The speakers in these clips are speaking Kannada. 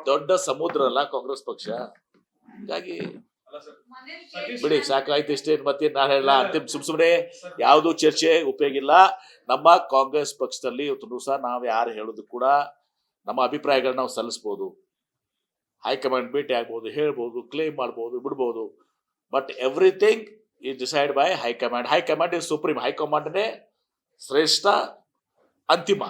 ದೊಡ್ಡ ಸಮುದ್ರ ಅಲ್ಲ ಕಾಂಗ್ರೆಸ್ ಪಕ್ಷ. ಹೀಗಾಗಿ ಬಿಡಿ, ಸಾಕಾಯ್ತು ಇಷ್ಟೇ. ಮತ್ತೆ ನಾನು ಹೇಳ ಅಂತಿಮ ಸುಮ್ನೆ ಯಾವುದು ಚರ್ಚೆ ಉಪಯೋಗ ಇಲ್ಲ. ನಮ್ಮ ಕಾಂಗ್ರೆಸ್ ಪಕ್ಷದಲ್ಲಿ ಇವತ್ತು ಸಹ ನಾವು ಯಾರು ಹೇಳೋದು ಕೂಡ ನಮ್ಮ ಅಭಿಪ್ರಾಯಗಳನ್ನ ನಾವು ಸಲ್ಲಿಸ್ಬೋದು, ಹೈಕಮಾಂಡ್ ಭೇಟಿ ಆಗ್ಬೋದು, ಹೇಳ್ಬೋದು, ಕ್ಲೇಮ್ ಮಾಡ್ಬೋದು, ಬಿಡ್ಬೋದು. But everything is decide by high command. High command is supreme. ಹೈಕಮಾಂಡ್ನೇ ಶ್ರೇಷ್ಠ, ಅಂತಿಮ.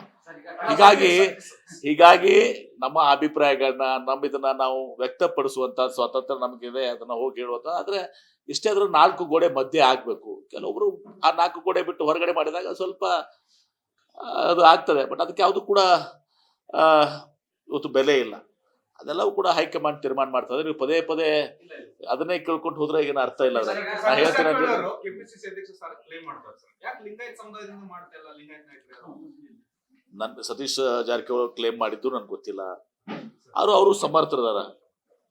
ಹೀಗಾಗಿ ನಮ್ಮ ಅಭಿಪ್ರಾಯಗಳನ್ನ ಇದನ್ನ ನಾವು ವ್ಯಕ್ತಪಡಿಸುವಂತ ಸ್ವಾತಂತ್ರ್ಯ ನಮಗಿದೆ, ಅದನ್ನ ಹೋಗಿ ಹೇಳುವಂತ. ಆದ್ರೆ ಇಷ್ಟೇ ಆದ್ರೂ 4 ಗೋಡೆ ಮಧ್ಯೆ ಆಗ್ಬೇಕು. ಕೆಲವೊಬ್ರು ಆ 4 ಗೋಡೆ ಬಿಟ್ಟು ಹೊರಗಡೆ ಮಾಡಿದಾಗ ಸ್ವಲ್ಪ ಅದು ಆಗ್ತದೆ. ಬಟ್ ಅದಕ್ಕೆ ಯಾವುದು ಕೂಡ ಇವತ್ತು ಬೆಲೆ ಇಲ್ಲ. ಅದೆಲ್ಲವೂ ಕೂಡ ಹೈಕಮಾಂಡ್ ತೀರ್ಮಾನ ಮಾಡ್ತದೆ. ನೀವು ಪದೇ ಪದೇ ಅದನ್ನೇ ಕೇಳ್ಕೊಂಡು ಹೋದ್ರೆ ಏನು ಅರ್ಥ ಇಲ್ಲ. ನಾ ಹೇಳ್ತೀನಿ, ನನ್ ಸತೀಶ್ ಜಾರಕಿಹೊಳಿ ಕ್ಲೇಮ್ ಮಾಡಿದ್ದು ನನ್ಗೆ ಗೊತ್ತಿಲ್ಲ. ಅವರು ಸಮರ್ಥರಿದಾರ.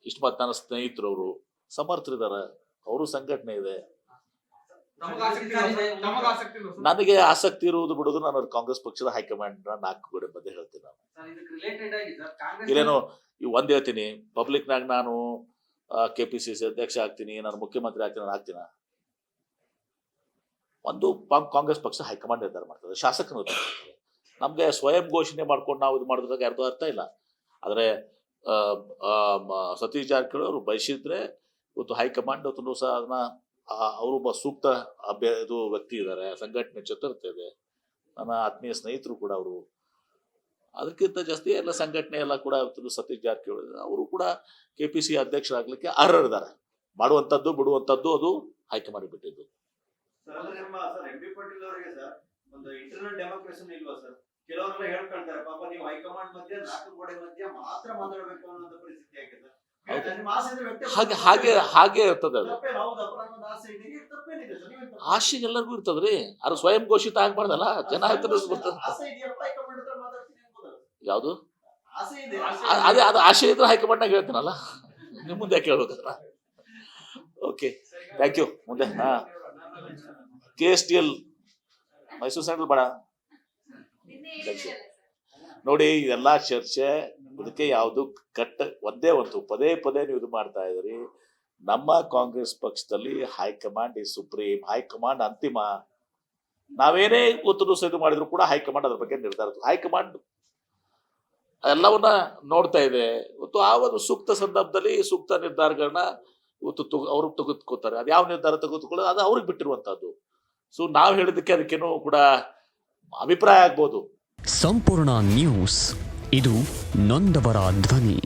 ಇಷ್ಟು ಮಾತು ನನ್ನ ಸ್ನೇಹಿತರು, ಅವರು ಸಮರ್ಥರಿದಾರ, ಅವರು ಸಂಘಟನೆ ಇದೆ. ನನಗೆ ಆಸಕ್ತಿ ಇರುವುದು ಬಿಡೋದು ನಾನು ಕಾಂಗ್ರೆಸ್ ಪಕ್ಷದ ಹೈಕಮಾಂಡ್ 4 ಗೋಡೆ ಮಧ್ಯೆ ಹೇಳ್ತೀನಿ. ನಾನು ಇಲ್ಲೇನು ಒಂದ್ ಹೇಳ್ತೀನಿ, ಪಬ್ಲಿಕ್ನಾಗ ನಾನು KPCC ಅಧ್ಯಕ್ಷ ಆಗ್ತೀನಿ, ನಾನು ಮುಖ್ಯಮಂತ್ರಿ ಆಗ್ತೀನಿ. ಒಂದು ಕಾಂಗ್ರೆಸ್ ಪಕ್ಷ ಹೈಕಮಾಂಡ್ ನಿರ್ಧಾರ ಮಾಡ್ತದೆ, ಶಾಸಕರು ನಮ್ಗೆ ಸ್ವಯಂ ಘೋಷಣೆ ಮಾಡ್ಕೊಂಡು ನಾವು ಇದು ಮಾಡಿದಾಗ ಯಾರ್ದು ಅರ್ಥ ಇಲ್ಲ. ಆದ್ರೆ ಸತೀಶ್ ಜಾರಕಿಹೊಳಿ ಅವರು ಬಯಸಿದ್ರೆ ಇವತ್ತು ಹೈಕಮಾಂಡ್ ಇವತ್ತು ಸಹ ಅದನ್ನ ಅವರು ಸೂಕ್ತ ಇದು ವ್ಯಕ್ತಿ ಇದ್ದಾರೆ, ಸಂಘಟನೆ ಚತುರತೆ ಇದೆ, ನನ್ನ ಆತ್ಮೀಯ ಸ್ನೇಹಿತರು ಕೂಡ ಅವರು. ಅದಕ್ಕಿಂತ ಜಾಸ್ತಿ ಎಲ್ಲ ಸಂಘಟನೆ ಎಲ್ಲ ಕೂಡ ಸತೀಶ್ ಜಾರಕಿಹೊಳಿ ಅವರು ಕೂಡ KPCC ಅಧ್ಯಕ್ಷರಾಗ್ಲಿಕ್ಕೆ ಅರ್ಹರಿದ್ದಾರೆ. ಮಾಡುವಂಥದ್ದು ಬಿಡುವಂಥದ್ದು ಅದು ಹೈಕಮಾಂಡ್ ಬಿಟ್ಟಿದ್ದು. ಒಂದು ಇಂಟರ್ನಲ್ ಡೆಮೋಕ್ರಸಿ ಇಲ್ವಾ ಸರ್? ಕೆಲವರೆಲ್ಲ ಹೇಳ್ಕೊಳ್ತಾರೆ, ಪಾಪ ನೀವು ಹೈಕಮಾಂಡ್ ಮಧ್ಯೆ 4 ಗೋಡೆ ಮಧ್ಯೆ ಮಾತ್ರ ಮಾತಾಡಬೇಕು ಅನ್ನೋ ಪರಿಸ್ಥಿತಿ ಆಗಿದೆ. ಹಾಗೆ ಇರ್ತದೆ. ಅದು ಆಸೆ ಎಲ್ಲರಿಗೂ ಇರ್ತದ್ರಿ. ಅದು ಸ್ವಯಂ ಘೋಷಿತ ಆಗ್ಬಾರ್ದಲ್ಲ, ಜನ ಯಾವುದು ಅದೇ ಅದು ಆಸೆ ಇದ್ರೆ ಹೈಕಮಾಂಡ್ನಾಗ ಹೇಳ್ತಾನಲ್ಲ, ನಿಮ್ ಮುಂದೆ ಯಾಕೆ ಹೇಳ್ಬೇಕಲ್ಲ. Okay, thank you. ಮುಂದೆ KSTL ಮೈಸೂರು ಸೆಂಟ್ರಲ್ ಬೇಡ ನೋಡಿ. ಇದೆಲ್ಲ ಚರ್ಚೆ, ಇದಕ್ಕೆ ಯಾವುದು ಒಂದೇ ಪದೇ ಪದೇ ನೀವು ಇದು ಮಾಡ್ತಾ ಇದ್ರಿ. ನಮ್ಮ ಕಾಂಗ್ರೆಸ್ ಪಕ್ಷದಲ್ಲಿ ಹೈಕಮಾಂಡ್ ಇಸ್ ಸುಪ್ರೀಂ, ಹೈಕಮಾಂಡ್ ಅಂತಿಮ. ನಾವೇನೇ ಗೊತ್ತು ಇದು ಮಾಡಿದ್ರು ಕೂಡ ಹೈಕಮಾಂಡ್ ಅದ್ರ ಬಗ್ಗೆ ನಿರ್ಧಾರ. ಹೈಕಮಾಂಡ್ ಎಲ್ಲವನ್ನ ನೋಡ್ತಾ ಇದೆ. ಇವತ್ತು ಆ ಒಂದು ಸೂಕ್ತ ಸಂದರ್ಭದಲ್ಲಿ ಸೂಕ್ತ ನಿರ್ಧಾರಗಳನ್ನ ಇವತ್ತು ಅವರು ತೆಗೆದುಕೋತಾರೆ. ಅದು ಯಾವ ನಿರ್ಧಾರ ತೆಗೆದುಕೊಳ್ಳೋದು ಅದು ಅವ್ರಿಗೆ ಬಿಟ್ಟಿರುವಂತಹದ್ದು. ಸೊ ನಾವು ಹೇಳಿದಕ್ಕೆ ಅದಕ್ಕೇನು ಕೂಡ ಅಭಿಪ್ರಾಯ ಆಗ್ಬೋದು. ಸಂಪೂರ್ಣ ನ್ಯೂಸ್, ಇದು ನೊಂದವರ ಧ್ವನಿ.